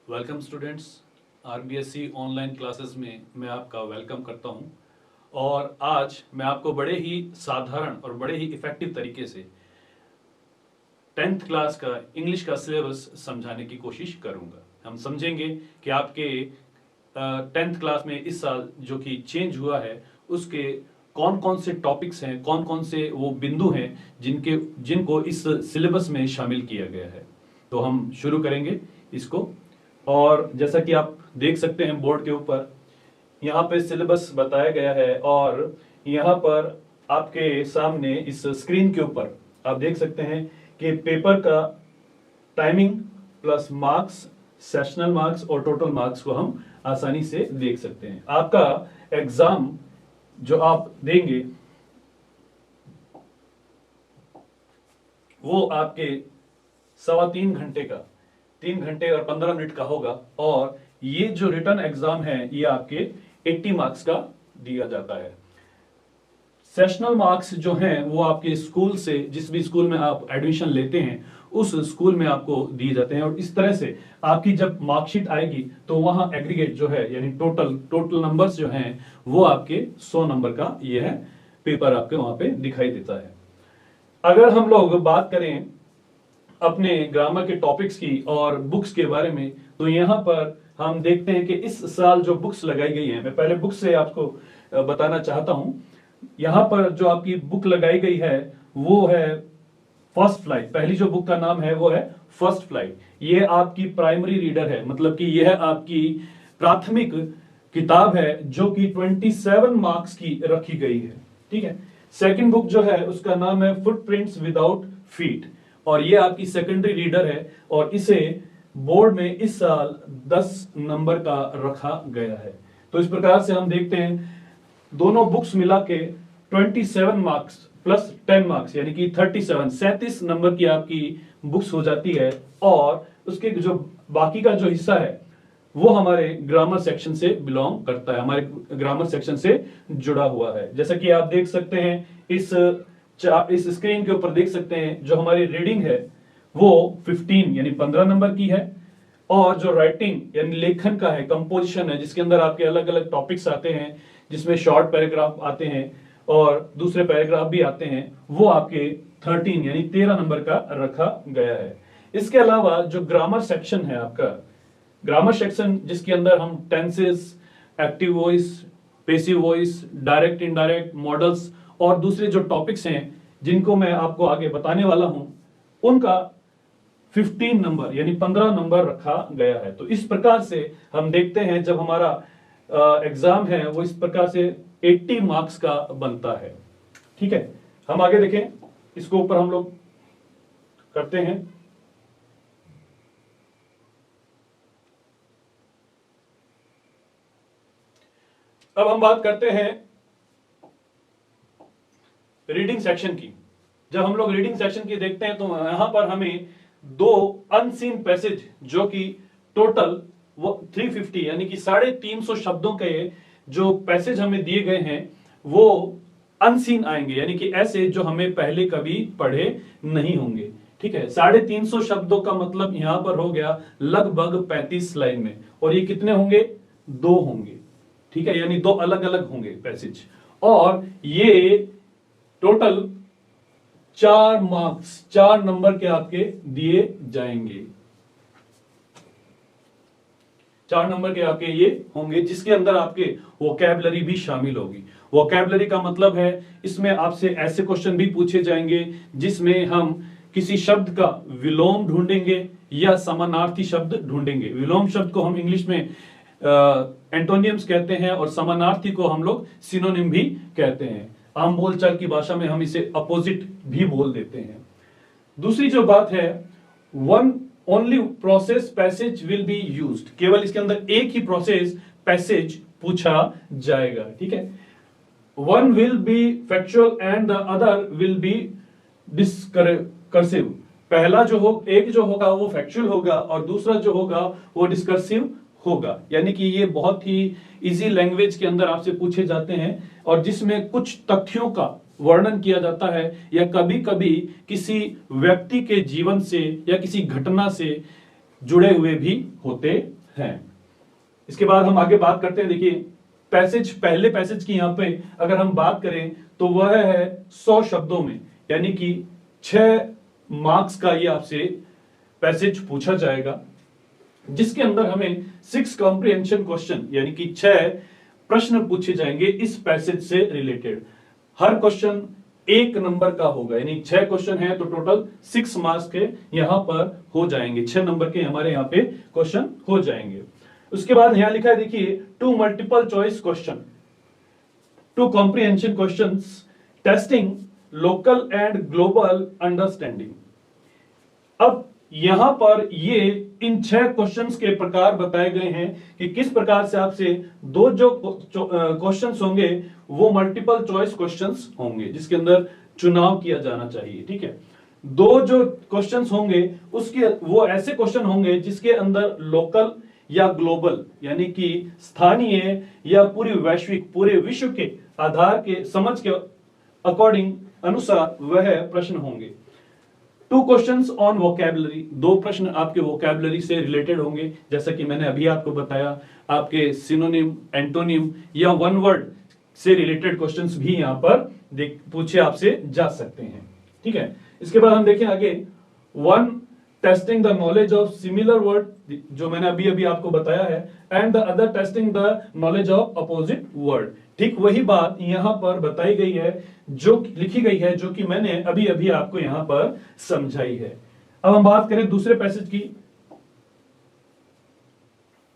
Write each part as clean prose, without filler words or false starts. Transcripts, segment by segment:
Welcome students. RBSC online classes में मैं आपका वेलकम करता हूं और आज मैं आपको बड़े ही साधारण और बड़े ही इफेक्टिव तरीके से 10th क्लास का इंग्लिश का सिलेबस समझाने की कोशिश करूंगा। हम समझेंगे कि आपके 10th क्लास में इस साल जो कि चेंज हुआ है उसके कौन कौन से टॉपिक्स हैं, कौन कौन से वो बिंदु हैं जिनको इस सिलेबस में शामिल किया गया है। तो हम शुरू करेंगे इसको। और जैसा कि आप देख सकते हैं बोर्ड के ऊपर यहाँ पे सिलेबस बताया गया है और यहाँ पर आपके सामने इस स्क्रीन के ऊपर आप देख सकते हैं कि पेपर का timing plus marks, sessional marks और टोटल मार्क्स को हम आसानी से देख सकते हैं। आपका एग्जाम जो आप देंगे वो आपके 3.25 घंटे का 3 घंटे और 15 मिनट का होगा और ये जो रिटर्न एग्जाम है ये आपके 80 मार्क्स का दिया जाता है। सेशनल मार्क्स जो हैं वो आपके स्कूल से, जिस भी स्कूल में आप एडमिशन लेते हैं उस स्कूल में आपको दिए जाते हैं और इस तरह से आपकी जब मार्कशीट आएगी तो वहां एग्रीगेट जो है यानी टोटल नंबर्स जो हैं वो आपके 100 नंबर का ये है पेपर आपके वहां पे दिखाई देता है। अगर हम लोग बात करें अपने ग्रामर के टॉपिक्स की और बुक्स के बारे में तो यहाँ पर हम देखते हैं कि इस साल जो बुक्स लगाई गई हैं, मैं पहले बुक्स से आपको बताना चाहता हूं। यहाँ पर जो आपकी बुक लगाई गई है वो है फर्स्ट फ्लाइट। पहली जो बुक का नाम है वो है फर्स्ट फ्लाइट। ये आपकी प्राइमरी रीडर है, मतलब कि यह आपकी प्राथमिक किताब है जो कि 27 मार्क्स की रखी गई है। ठीक है। सेकंड बुक जो है उसका नाम है फुटप्रिंट्स विदाउट फीट और ये आपकी सेकेंडरी रीडर है और इसे बोर्ड में इस साल 10 नंबर का रखा गया है। तो इस प्रकार से हम देखते हैं दोनों बुक्स मिला के 27 मार्क्स प्लस 10 मार्क्स यानी कि 37 नंबर की आपकी बुक्स हो जाती है और उसके जो बाकी का जो हिस्सा है वो हमारे ग्रामर सेक्शन से बिलोंग करता है, हमारे ग्रामर सेक्शन से जुड़ा हुआ है। जैसा कि आप देख सकते हैं इस स्क्रीन के ऊपर देख सकते हैं जो हमारी रीडिंग है वो 15 यानी 15 नंबर की है और जो राइटिंग यानी लेखन का है, कंपोजिशन है, जिसके अंदर आपके अलग अलग टॉपिक्स आते हैं, जिसमें शॉर्ट पैराग्राफ आते हैं और दूसरे पैराग्राफ भी आते हैं, वो आपके 13 यानी 13 नंबर का रखा गया है। इसके अलावा जो ग्रामर सेक्शन है आपका, ग्रामर सेक्शन जिसके अंदर हम tenses, active voice, passive voice, direct indirect, models और दूसरे जो टॉपिक्स हैं जिनको मैं आपको आगे बताने वाला हूं उनका 15 नंबर यानी 15 नंबर रखा गया है। तो इस प्रकार से हम देखते हैं जब हमारा एग्जाम है वो इस प्रकार से 80 मार्क्स का बनता है। ठीक है। हम आगे देखें, इसको ऊपर हम लोग करते हैं। अब हम बात करते हैं रीडिंग सेक्शन की। जब हम लोग रीडिंग सेक्शन की देखते हैं तो यहां पर हमें 2 अनसीन पैसेज जो कि टोटल 350 यानी कि 350 शब्दों के जो पैसेज हमें दिए गए हैं वो अनसीन आएंगे, यानी कि ऐसे जो हमें पहले कभी पढ़े नहीं होंगे। ठीक है। 350 शब्दों का मतलब यहां पर हो गया लगभग 35 लाइन में और ये कितने होंगे? 2 होंगे। ठीक है। यानी 2 अलग अलग होंगे पैसेज और ये टोटल 4 मार्क्स, 4 नंबर के आपके दिए जाएंगे। 4 नंबर के आपके ये होंगे जिसके अंदर आपके वोकैबुलरी भी शामिल होगी। वोकैबुलरी का मतलब है इसमें आपसे ऐसे क्वेश्चन भी पूछे जाएंगे जिसमें हम किसी शब्द का विलोम ढूंढेंगे या समानार्थी शब्द ढूंढेंगे। विलोम शब्द को हम इंग्लिश में एंटोनियम्स कहते हैं और समानार्थी को हम लोग सिनोनिम भी कहते हैं। आम बोलचाल की भाषा में हम इसे अपोजिट भी बोल देते हैं। दूसरी जो बात है, one only process passage will be used, केवल इसके अंदर एक ही प्रोसेस पैसेज पूछा जाएगा। ठीक है। One will be factual and the other will be discursive. पहला एक जो होगा वो फैक्चुअल होगा और दूसरा जो होगा वो डिस्कर्सिव होगा। यानी कि ये बहुत ही इजी लैंग्वेज के अंदर आपसे पूछे जाते हैं और जिसमें कुछ तथ्यों का वर्णन किया जाता है या कभी कभी किसी व्यक्ति के जीवन से या किसी घटना से जुड़े हुए भी होते हैं। इसके बाद हम आगे बात करते हैं। देखिए पैसेज, पहले पैसेज की यहां पे अगर हम बात करें तो वह है 100 शब्दों में, यानी कि 6 मार्क्स का ये आपसे पैसेज पूछा जाएगा, जिसके अंदर हमें 6 कॉम्प्रिहेंशन क्वेश्चन यानी कि 6 प्रश्न पूछे जाएंगे इस पैसेज से रिलेटेड। हर क्वेश्चन 1 नंबर का होगा, यानी 6 क्वेश्चन है तो टोटल 6 मार्क्स के यहां पर हो जाएंगे, 6 नंबर के हमारे यहां पे क्वेश्चन हो जाएंगे। उसके बाद यहां लिखा है देखिए 2 multiple choice question, 2 comprehension questions testing local and global understanding. अब यहां पर ये इन 6 क्वेश्चंस के प्रकार बताए गए हैं कि किस प्रकार से आपसे 2 जो क्वेश्चंस होंगे वो मल्टीपल चॉइस क्वेश्चंस होंगे, जिसके अंदर चुनाव किया जाना चाहिए। ठीक है, 2 जो क्वेश्चंस होंगे उसके वो ऐसे क्वेश्चन होंगे जिसके अंदर लोकल या ग्लोबल यानी कि स्थानीय या पूरी वैश्विक, पूरे विश्व के आधार के समझ के अकॉर्डिंग अनुसार वह प्रश्न होंगे। 2 क्वेश्चंस ऑन वोकैबुलरी, 2 प्रश्न आपके वोकैबुलरी से रिलेटेड होंगे, जैसा कि मैंने अभी आपको बताया, आपके सिनोनिम, एंटोनिम या वन वर्ड से रिलेटेड क्वेश्चंस भी यहां पर पूछे आपसे जा सकते हैं। ठीक है, इसके बाद हम देखें आगे 1 testing the knowledge of similar word, जो मैंने अभी अभी आपको बताया है, and the other testing the knowledge of opposite word. ठीक वही बात यहां पर बताई गई है, जो लिखी गई है, जो कि मैंने अभी अभी आपको यहां पर समझाई है। अब हम बात करें दूसरे पैसेज की।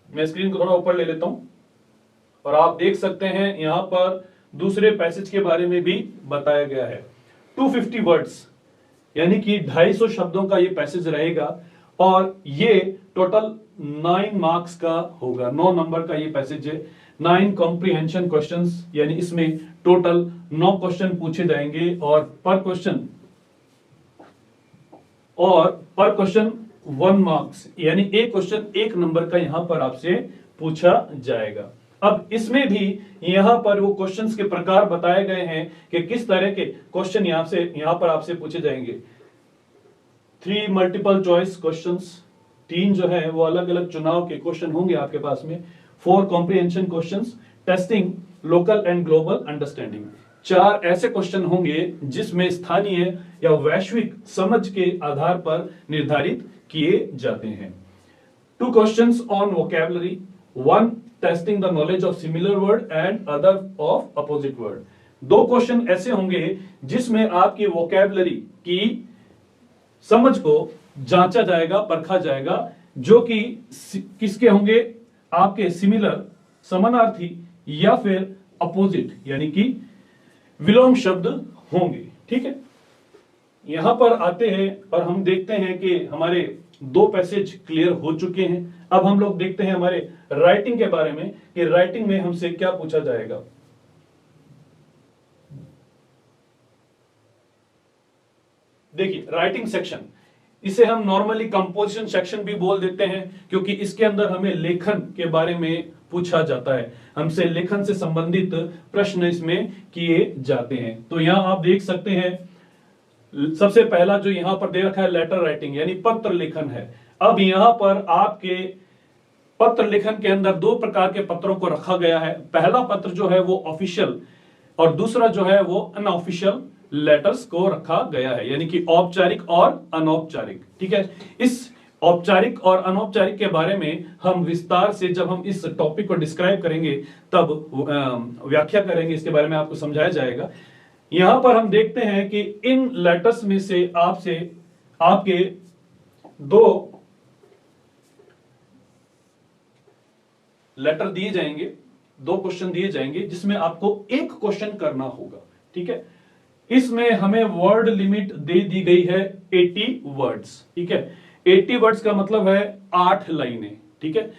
मैं स्क्रीन को थोड़ा ऊपर ले लेता हूं और आप देख सकते हैं यहां पर दूसरे पैसेज के बारे में भी बताया गया है। 250 वर्ड्स यानी कि 250 शब्दों का ये पैसेज रहेगा और ये टोटल 9 मार्क्स का होगा, 9 नंबर का ये पैसेज है। 9 कॉम्प्रिहेंशन क्वेश्चंस, यानी इसमें टोटल 9 क्वेश्चन पूछे जाएंगे और पर क्वेश्चन 1 मार्क्स, यानी एक क्वेश्चन 1 नंबर का यहां पर आपसे पूछा जाएगा। अब इसमें भी यहां पर वो क्वेश्चंस के प्रकार बताए गए हैं कि किस तरह के क्वेश्चन यहां पर आपसे पूछे जाएंगे। 3 मल्टीपल चॉइस क्वेश्चंस, 3 जो है वो अलग अलग चुनाव के क्वेश्चन होंगे आपके पास में। 4 comprehension questions testing local and global understanding, 4 ऐसे क्वेश्चन होंगे जिसमें स्थानीय या वैश्विक समझ के आधार पर निर्धारित किए जाते हैं। 2 questions on vocabulary, 1 testing the knowledge of similar word and other of opposite word. 2 question ऐसे होंगे जिसमें आपकी वोकैबुलरी की समझ को जांचा जाएगा, परखा जाएगा, जो कि किसके होंगे, आपके सिमिलर, समानार्थी या फिर अपोजिट यानी कि विलोम शब्द होंगे। ठीक है, यहां पर आते हैं और हम देखते हैं कि हमारे 2 पैसेज क्लियर हो चुके हैं। अब हम लोग देखते हैं हमारे राइटिंग के बारे में कि राइटिंग में हमसे क्या पूछा जाएगा। देखिए राइटिंग सेक्शन, इसे हम नॉर्मली कंपोजिशन सेक्शन भी बोल देते हैं, क्योंकि इसके अंदर हमें लेखन के बारे में पूछा जाता है, हमसे लेखन से संबंधित प्रश्न इसमें किए जाते हैं। तो यहां आप देख सकते हैं सबसे पहला जो यहां पर दे रखा है लेटर राइटिंग यानी पत्र लेखन है। अब यहां पर आपके पत्र लेखन के अंदर 2 प्रकार के पत्रों को रखा गया है। पहला पत्र जो है वो ऑफिशियल और दूसरा जो है वो अनऑफिशियल लेटर्स को रखा गया है, यानी कि औपचारिक और अनौपचारिक। ठीक है, इस औपचारिक और अनौपचारिक के बारे में हम विस्तार से जब हम इस टॉपिक को डिस्क्राइब करेंगे तब व्याख्या करेंगे, इसके बारे में आपको समझाया जाएगा। यहां पर हम देखते हैं कि इन लेटर्स में से आपके 2 लेटर दिए जाएंगे, 2 क्वेश्चन दिए जाएंगे, जिसमें आपको एक क्वेश्चन करना होगा। ठीक है, इसमें हमें वर्ड लिमिट दे दी गई है 80 वर्ड्स। ठीक है, 80 वर्ड्स का मतलब है 8 लाइनें। ठीक है,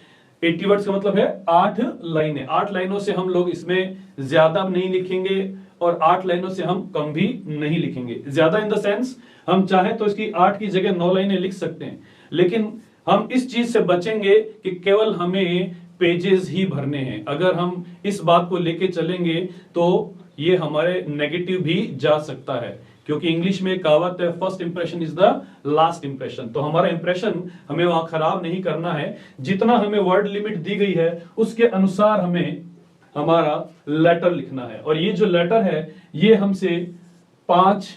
80 वर्ड्स का मतलब है 8 लाइनें। 8 लाइनों से हम लोग इसमें ज्यादा नहीं लिखेंगे और 8 लाइनों से हम कम भी नहीं लिखेंगे। ज्यादा इन द सेंस हम चाहें तो इसकी 8 की जगह 9 लाइनें लिख सकते हैं, लेकिन हम इस चीज से बचेंगे कि केवल हमें पेजेस ही भरने हैं। अगर हम इस बात को लेके चलेंगे तो ये हमारे नेगेटिव भी जा सकता है, क्योंकि इंग्लिश में कहावत है, first impression is the last impression. तो हमारा इंप्रेशन हमें वहां खराब नहीं करना है, जितना हमें वर्ड लिमिट दी गई है उसके अनुसार हमें हमारा लेटर लिखना है। और ये जो लेटर है ये हमसे 5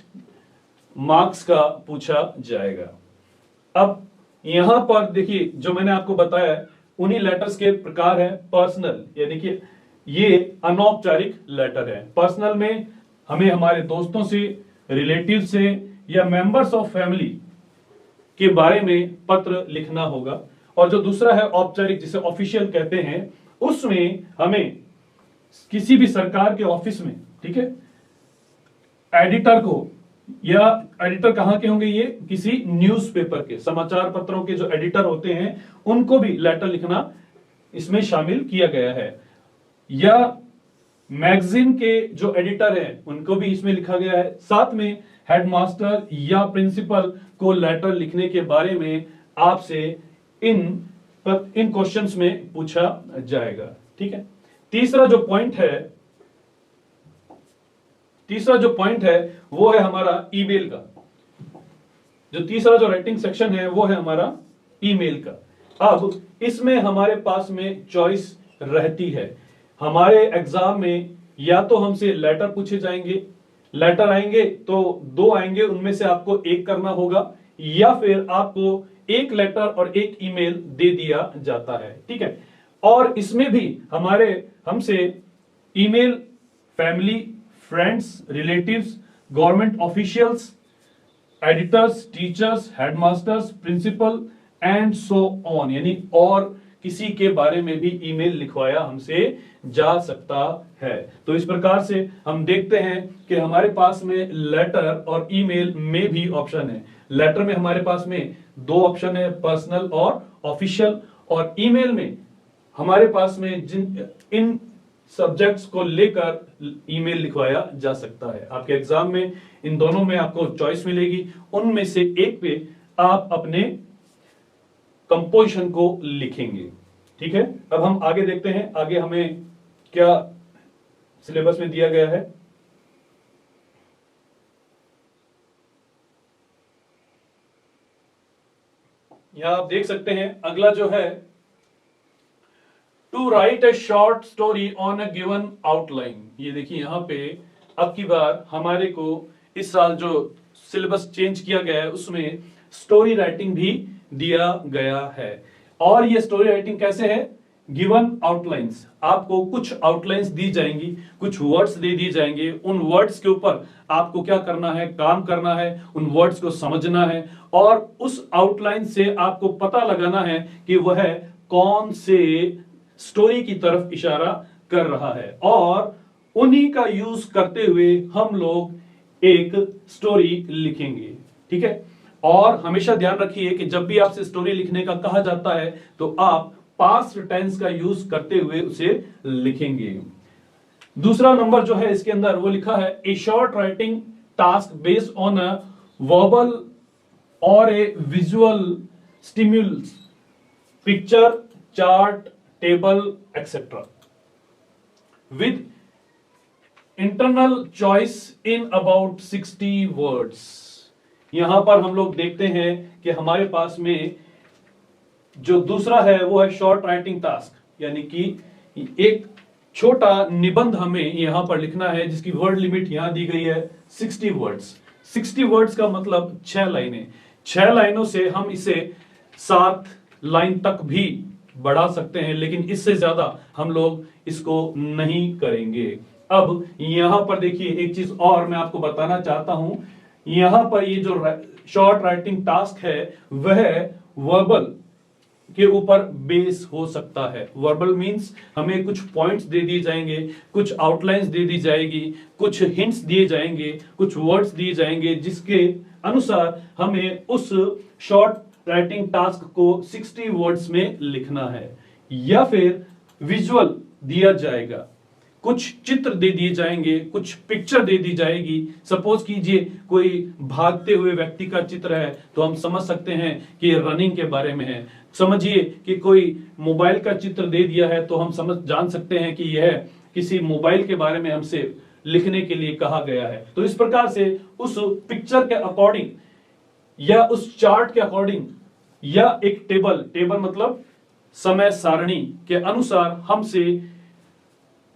मार्क्स का पूछा जाएगा। अब यहां पर देखिए जो मैंने आपको बताया उन्हीं लेटर्स के प्रकार है पर्सनल, यानी कि ये अनौपचारिक लेटर है। पर्सनल में हमें हमारे दोस्तों से, रिलेटिव से या मेंबर्स ऑफ फैमिली के बारे में पत्र लिखना होगा। और जो दूसरा है औपचारिक, जिसे ऑफिशियल कहते हैं, उसमें हमें किसी भी सरकार के ऑफिस में, ठीक है, एडिटर को, या एडिटर कहां के होंगे, ये किसी न्यूज़पेपर के, समाचार पत्रों के जो एडिटर होते हैं उनको भी लेटर लिखना इसमें शामिल किया गया है। या मैगजीन के जो एडिटर हैं उनको भी इसमें लिखा गया है। साथ में हेडमास्टर या प्रिंसिपल को लेटर लिखने के बारे में आपसे इन क्वेश्चंस में पूछा जाएगा, ठीक है। तीसरा जो पॉइंट है वो है हमारा ईमेल का। जो तीसरा जो राइटिंग सेक्शन है वो है हमारा ईमेल का। अब इसमें हमारे पास में चॉइस रहती है। हमारे एग्जाम में या तो हमसे लेटर पूछे जाएंगे, लेटर आएंगे तो 2 आएंगे, उनमें से आपको एक करना होगा, या फिर आपको एक लेटर और एक ईमेल दे दिया जाता है, ठीक है। और इसमें भी हमसे email family, friends, relatives, government officials, editors, teachers, headmasters, principal and so on, यानी और किसी के बारे में भी ईमेल लिखवाया हमसे जा सकता है। तो इस प्रकार से हम देखते हैं कि हमारे पास में लेटर और ईमेल में भी ऑप्शन है। लेटर में हमारे पास में 2 ऑप्शन है, पर्सनल और ऑफिशियल, और ईमेल में हमारे पास में इन सब्जेक्ट्स को लेकर ईमेल लिखवाया जा सकता है। आपके एग्जाम में इन दोनों में आपको चॉइस मिलेगी, उनमें से एक पे आप अपने कंपोजिशन को लिखेंगे, ठीक है। अब हम आगे देखते हैं, आगे हमें क्या सिलेबस में दिया गया है। यहां आप देख सकते हैं अगला जो है, to write a short story on a given outline. ये देखिए यहां पे अब की बार हमारे को इस साल जो सिलेबस चेंज किया गया है उसमें स्टोरी राइटिंग भी दिया गया है। और ये स्टोरी राइटिंग कैसे है, गिवन आउटलाइंस, आपको कुछ आउटलाइंस दी जाएंगी, कुछ वर्ड्स दे दिए जाएंगे, उन वर्ड्स के ऊपर आपको क्या करना है, काम करना है, उन वर्ड्स को समझना है और उस आउटलाइन से आपको पता लगाना है कि वह कौन से स्टोरी की तरफ इशारा कर रहा है, और उन्हीं का यूज करते हुए हम लोग एक स्टोरी लिखेंगे, ठीक है। और हमेशा ध्यान रखिए कि जब भी आपसे स्टोरी लिखने का कहा जाता है तो आप पास्ट टेंस का यूज करते हुए उसे लिखेंगे। दूसरा नंबर जो है इसके अंदर वो लिखा है, a short writing task based on a verbal और a visual stimulus, picture, chart, table etcetera, with internal choice in about 60 words. यहां पर हम लोग देखते हैं कि हमारे पास में जो दूसरा है वो है शॉर्ट राइटिंग टास्क, यानी कि एक छोटा निबंध हमें यहां पर लिखना है जिसकी वर्ड लिमिट यहां दी गई है 60 वर्ड्स। 60 वर्ड्स का मतलब 6 लाइनें। 6 लाइनों से हम इसे 7 लाइन तक भी बढ़ा सकते हैं, लेकिन इससे ज्यादा हम लोग इसको नहीं करेंगे। अब यहां पर देखिए एक चीज और मैं आपको बताना चाहता हूं, यहां पर ये जो शॉर्ट राइटिंग टास्क है वह वर्बल के ऊपर बेस हो सकता है। वर्बल मींस हमें कुछ पॉइंट्स दे दिए जाएंगे, कुछ आउटलाइंस दे दी जाएगी, कुछ हिंट्स दिए जाएंगे, कुछ वर्ड्स दिए जाएंगे जिसके अनुसार हमें उस शॉर्ट राइटिंग टास्क को 60 वर्ड्स में लिखना है। या फिर विजुअल दिया जाएगा, कुछ चित्र दे दिए जाएंगे, कुछ पिक्चर दे दी जाएगी। सपोज कीजिए कोई भागते हुए व्यक्ति का चित्र है तो हम समझ सकते हैं कि रनिंग के बारे में है। समझिए कि कोई मोबाइल का चित्र दे दिया है तो हम जान सकते हैं कि यह किसी मोबाइल के बारे में हमसे लिखने के लिए कहा गया है। तो इस प्रकार से उस पिक्चर के अकॉर्डिंग या उस चार्ट के अकॉर्डिंग या एक टेबल मतलब समय सारणी के अनुसार हमसे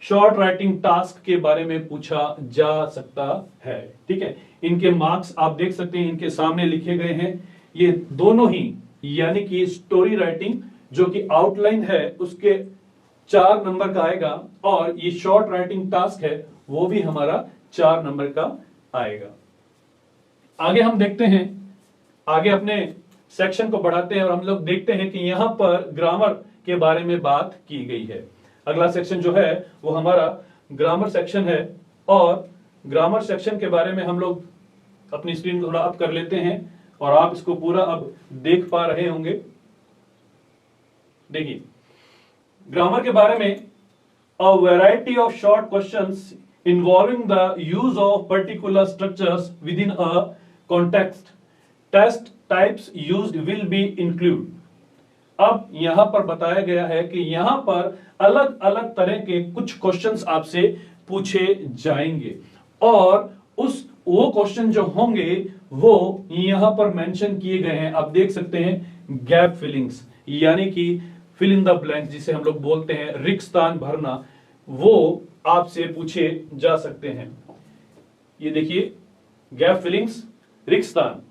शॉर्ट राइटिंग टास्क के बारे में पूछा जा सकता है। ठीक है, इनके मार्क्स आप देख सकते हैं, इनके सामने लिखे गए हैं। ये दोनों ही, यानी कि स्टोरी राइटिंग जो कि आउटलाइन है उसके 4 नंबर का आएगा, और ये शॉर्ट राइटिंग टास्क है वो भी हमारा 4 नंबर का आएगा। आगे हम देखते हैं, आगे अपने सेक्शन को बढ़ाते हैं और हम लोग देखते हैं कि यहां पर ग्रामर के बारे में बात की गई है। अगला सेक्शन जो है वो हमारा ग्रामर सेक्शन है, और ग्रामर सेक्शन के बारे में हम लोग अपनी स्क्रीन थोड़ा अप कर लेते हैं और आप इसको पूरा अब देख पा रहे होंगे। देखिए, ग्रामर के बारे में, a variety of short questions involving the use of particular structures with in a context, test types used will be include. अब यहां पर बताया गया है कि यहां पर अलग अलग तरह के कुछ क्वेश्चंस आपसे पूछे जाएंगे, और वो क्वेश्चन जो होंगे वो यहां पर मेंशन किए गए हैं। आप देख सकते हैं गैप फिलिंग्स, यानी कि फिल इन द ब्लैंक जिसे हम लोग बोलते हैं, रिक्त स्थान भरना, वो आपसे पूछे जा सकते हैं। ये देखिए, गैप फिलिंग्स, रिक्त स्थान,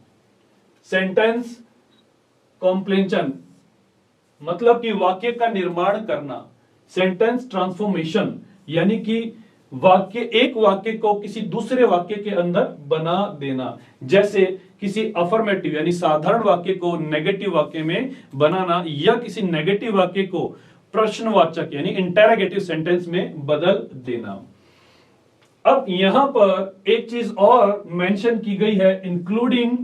सेंटेंस कॉम्प्लेंशन मतलब कि वाक्य का निर्माण करना, सेंटेंस ट्रांसफॉर्मेशन यानी कि एक वाक्य को किसी दूसरे वाक्य के अंदर बना देना, जैसे किसी अफर्मेटिव यानी साधारण वाक्य को नेगेटिव वाक्य में बनाना, या किसी नेगेटिव वाक्य को प्रश्नवाचक यानी इंटेरोगेटिव सेंटेंस में बदल देना। अब यहां पर एक चीज और मेंशन की गई है, इंक्लूडिंग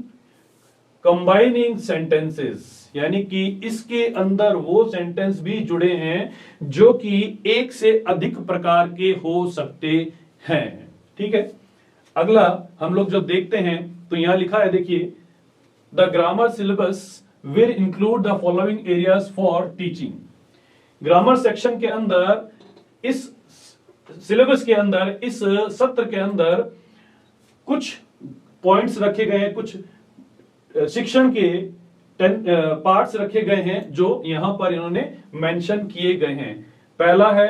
कंबाइनिंग सेंटेंसेस, यानी कि इसके अंदर वो सेंटेंस भी जुड़े हैं जो कि एक से अधिक प्रकार के हो सकते हैं। ठीक है, अगला हम लोग जब देखते हैं तो यहां लिखा है, देखिए, the grammar syllabus will include the following areas for teaching. Grammar section के अंदर, इस सिलेबस के अंदर, इस सत्र के अंदर कुछ पॉइंट्स रखे गए हैं, कुछ शिक्षण के पार्ट्स रखे गए हैं जो यहां पर इन्होंने मेंशन किए गए हैं। पहला है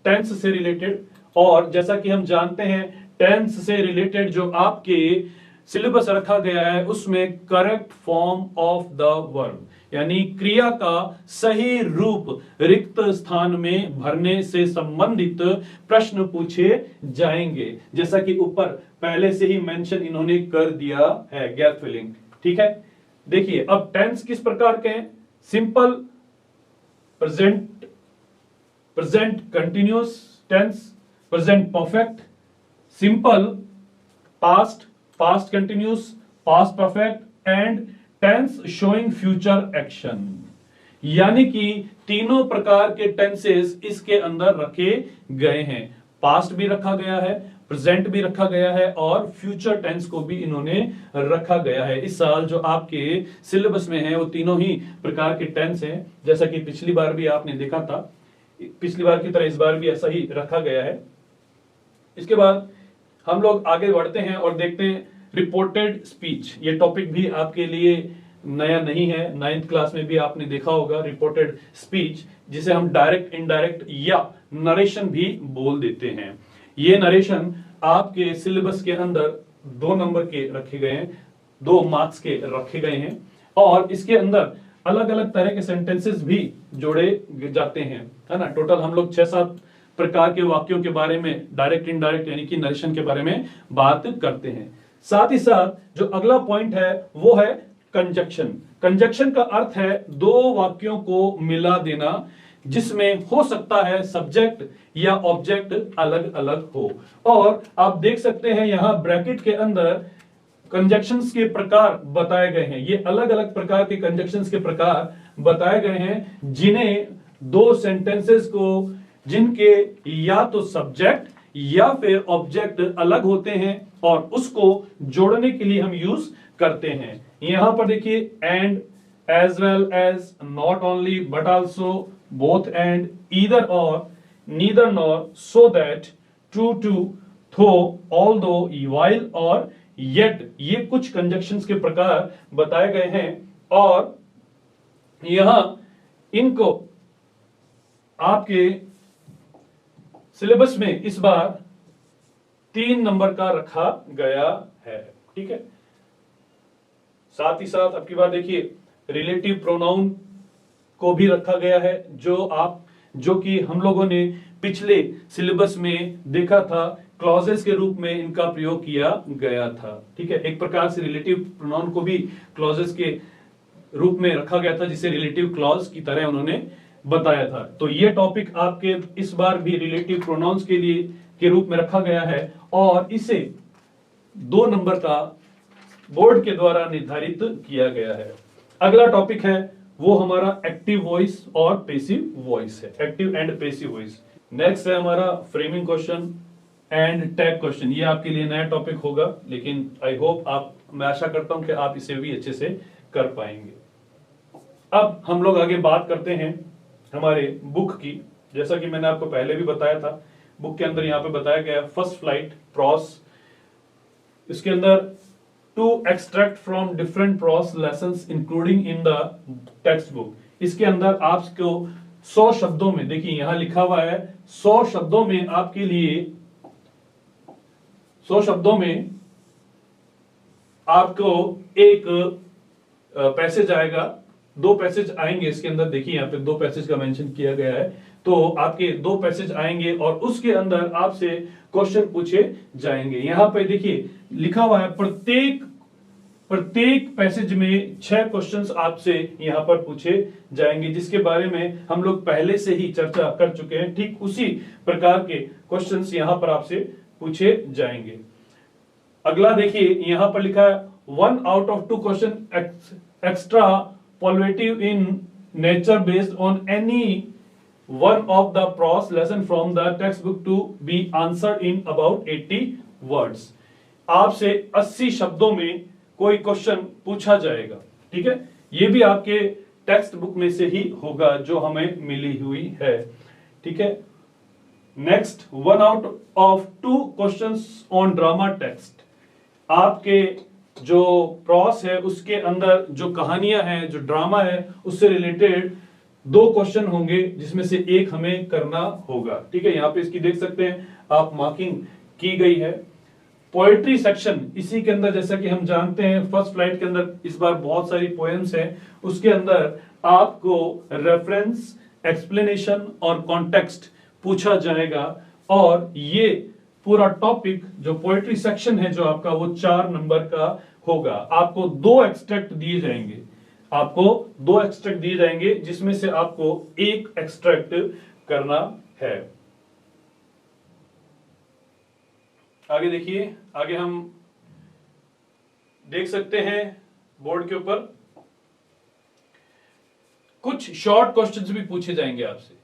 टेंस से रिलेटेड, और जैसा कि हम जानते हैं टेंस से रिलेटेड जो आपके सिलेबस रखा गया है उसमें correct form of the verb यानी क्रिया का सही रूप रिक्त स्थान में भरने से संबंधित प्रश्न पूछे जाएंगे, जैसा कि ऊपर पहले से ही मेंशन इन्होंने कर दिया है, गैप फिलिंग। ठीक है, देखिए अब टेंस किस प्रकार के हैं, simple, present continuous tense, present perfect, simple, past continuous, past perfect and tense showing future action. यानी कि तीनों प्रकार के टेंसेस इसके अंदर रखे गए हैं। पास्ट भी रखा गया है, प्रेजेंट भी रखा गया है, और फ्यूचर टेंस को भी इन्होंने रखा गया है। इस साल जो आपके सिलेबस में है वो तीनों ही प्रकार के टेंस हैं, जैसा कि पिछली बार भी आपने देखा था। पिछली बार की तरह इस बार भी ऐसा ही रखा गया है। इसके बाद हम लोग आगे बढ़ते हैं और देखते हैं रिपोर्टेड स्पीच। ये टॉपिक भी आपके लिए नया नहीं है, 9th क्लास में भी आपने देखा होगा रिपोर्टेड स्पीच, जिसे हम डायरेक्ट, इनडायरेक्ट या नरेशन भी बोल देते हैं। ये नरेशन आपके सिलेबस के अंदर 2 नंबर के रखे गए हैं, 2 मार्क्स के रखे गए हैं, और इसके अंदर अलग अलग तरह के सेंटेंसेस भी जोड़े जाते हैं, है ना। टोटल हम लोग 6-7 प्रकार के वाक्यों के बारे में डायरेक्ट, इनडायरेक्ट यानी कि नरेशन के बारे में बात करते हैं। साथ ही साथ जो अगला पॉइंट है वो है कंजक्शन। कंजक्शन का अर्थ है 2 वाक्यों को मिला देना, जिसमें हो सकता है सब्जेक्ट या ऑब्जेक्ट अलग अलग हो। और आप देख सकते हैं यहां ब्रैकेट के अंदर कंजक्शंस के प्रकार बताए गए हैं। ये अलग अलग प्रकार के कंजक्शंस के प्रकार बताए गए हैं, जिन्हें 2 सेंटेंसेस को, जिनके या तो सब्जेक्ट या फिर ऑब्जेक्ट अलग होते हैं और उसको जोड़ने के लिए हम यूज करते हैं। यहां पर देखिए and, as well as, not only but also, both and, either or, neither nor, so that, too to, though, although, while और येट, ये कुछ कंजक्शंस के प्रकार बताए गए हैं और यहां इनको आपके सिलेबस में इस बार 3 नंबर का रखा गया है। ठीक है, साथ ही साथ अब की बार देखिए रिलेटिव प्रोनाउन को भी रखा गया है, जो कि हम लोगों ने पिछले सिलेबस में देखा था, क्लॉजेस के रूप में इनका प्रयोग किया गया था। ठीक है, एक प्रकार से रिलेटिव प्रोनाउन को भी क्लॉजेस के रूप में रखा गया था, जिसे रिलेटिव क्लॉज की तरह उन्होंने बताया था। तो ये टॉपिक आपके इस बार भी रिलेटिव प्रोनाउंस के रूप में रखा गया है और इसे 2 नंबर का बोर्ड के द्वारा निर्धारित किया गया है। अगला टॉपिक है वो हमारा एक्टिव वॉइस और पैसिव वॉइस है, active and passive voice. Next है हमारा framing question and tag question. ये आपके लिए नया टॉपिक होगा, लेकिन आई होप मैं आशा करता हूं कि आप इसे भी अच्छे से कर पाएंगे। अब हम लोग आगे बात करते हैं हमारे बुक की। जैसा कि मैंने आपको पहले भी बताया था, बुक के अंदर यहां पे बताया गया फर्स्ट फ्लाइट प्रॉस, इसके अंदर to extract from different prose lessons including in the text book. इसके अंदर आपको 100 शब्दों में, देखिए यहां लिखा हुआ है 100 शब्दों में आपके लिए 100 शब्दों में आपको एक पैसेज आएगा, 2 पैसेज आएंगे इसके अंदर। देखिए यहाँ पे 2 पैसेज का मेंशन किया गया है, तो आपके 2 पैसेज आएंगे और उसके अंदर आपसे क्वेश्चन पूछे जाएंगे। यहां पे देखिए लिखा हुआ है प्रत्येक पैसेज में 6 क्वेश्चंस आपसे यहां पर पूछे जाएंगे, जिसके बारे में हम लोग पहले से ही चर्चा कर चुके हैं। ठीक उसी प्रकार के क्वेश्चंस यहां पर आपसे पूछे जाएंगे। अगला देखिए यहां पर लिखा है 1 out of 2 question extrapolative in nature based on any one of the prose lesson from the textbook to be answered in about 80 words। आपसे 80 शब्दों में कोई क्वेश्चन पूछा जाएगा। ठीक है, ये भी आपके टेक्स्ट बुक में से ही होगा जो हमें मिली हुई है। ठीक है, next 1 out of 2 questions on drama text. आपके जो प्रॉस है उसके अंदर जो कहानियां हैं, जो ड्रामा है, उससे रिलेटेड 2 क्वेश्चन होंगे, जिसमें से एक हमें करना होगा। ठीक है, यहां पे इसकी देख सकते हैं आप, मार्किंग की गई है। पोएट्री सेक्शन, इसी के अंदर जैसा कि हम जानते हैं फर्स्ट फ्लाइट के अंदर इस बार बहुत सारी पोएम्स हैं, उसके अंदर आपको रेफरेंस, एक्सप्लेनेशन और कॉन्टेक्स्ट पूछा जाएगा और ये पूरा टॉपिक जो पोएट्री सेक्शन है जो आपका, वो 4 नंबर का होगा। आपको 2 एक्सट्रैक्ट दिए जाएंगे, जिसमें से आपको 1 एक्सट्रैक्ट करना है। आगे देखिए, आगे हम देख सकते हैं बोर्ड के ऊपर कुछ शॉर्ट क्वेश्चंस भी पूछे जाएंगे आपसे।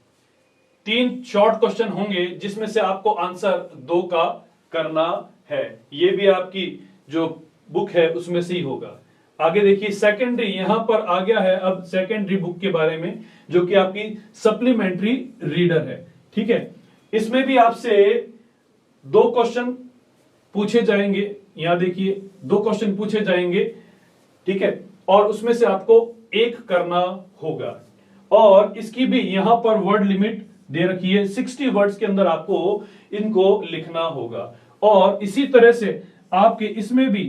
3 शॉर्ट क्वेश्चन होंगे, जिसमें से आपको आंसर 2 का करना है। ये भी आपकी जो बुक है उसमें से ही होगा। आगे देखिए सेकेंडरी, यहां पर आ गया है अब सेकेंडरी बुक के बारे में, जो कि आपकी सप्लीमेंट्री रीडर है। ठीक है, इसमें भी आपसे 2 क्वेश्चन पूछे जाएंगे। यहां देखिए 2 क्वेश्चन पूछे जाएंगे। ठीक है, और उसमें से आपको 1 करना होगा और इसकी भी यहां पर वर्ड लिमिट दे रखी है, 60 वर्ड्स के अंदर आपको इनको लिखना होगा। और इसी तरह से आपके इसमें भी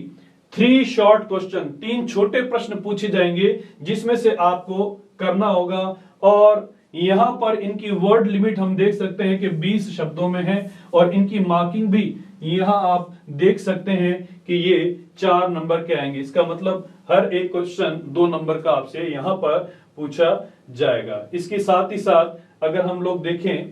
3 शॉर्ट क्वेश्चन, 3 छोटे प्रश्न पूछे जाएंगे, जिसमें से आपको करना होगा। और यहां पर इनकी वर्ड लिमिट हम देख सकते हैं कि 20 शब्दों में है और इनकी मार्किंग भी यहां आप देख सकते हैं कि ये 4 नंबर के आएंगे। इसका मतलब हर एक क्वेश्चन 2 नंबर का आपसे यहां पर पूछा जाएगा। इसके साथ ही साथ अगर हम लोग देखें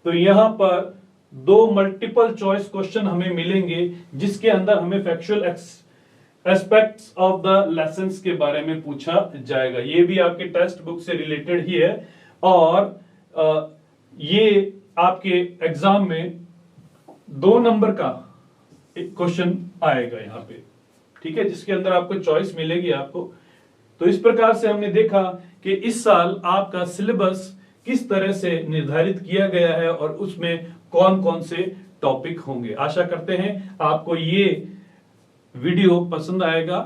तो यहां पर 2 मल्टीपल चॉइस क्वेश्चन हमें मिलेंगे, जिसके अंदर हमें factual aspects of the lessons के बारे में पूछा जाएगा। ये भी आपके टेक्स्ट बुक से रिलेटेड ही है और ये आपके एग्जाम में 2 नंबर का एक क्वेश्चन आएगा यहां पे। ठीक है, जिसके अंदर आपको चॉइस मिलेगी आपको। तो इस प्रकार से हमने देखा कि इस साल आपका सिलेबस किस तरह से निर्धारित किया गया है और उसमें कौन कौन से टॉपिक होंगे। आशा करते हैं आपको ये वीडियो पसंद आएगा।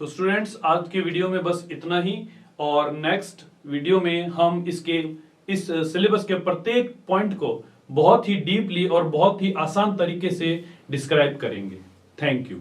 तो स्टूडेंट्स, आज के वीडियो में बस इतना ही, और नेक्स्ट वीडियो में हम इस सिलेबस के प्रत्येक पॉइंट को बहुत ही डीपली और बहुत ही आसान तरीके से डिस्क्राइब करेंगे। Thank you.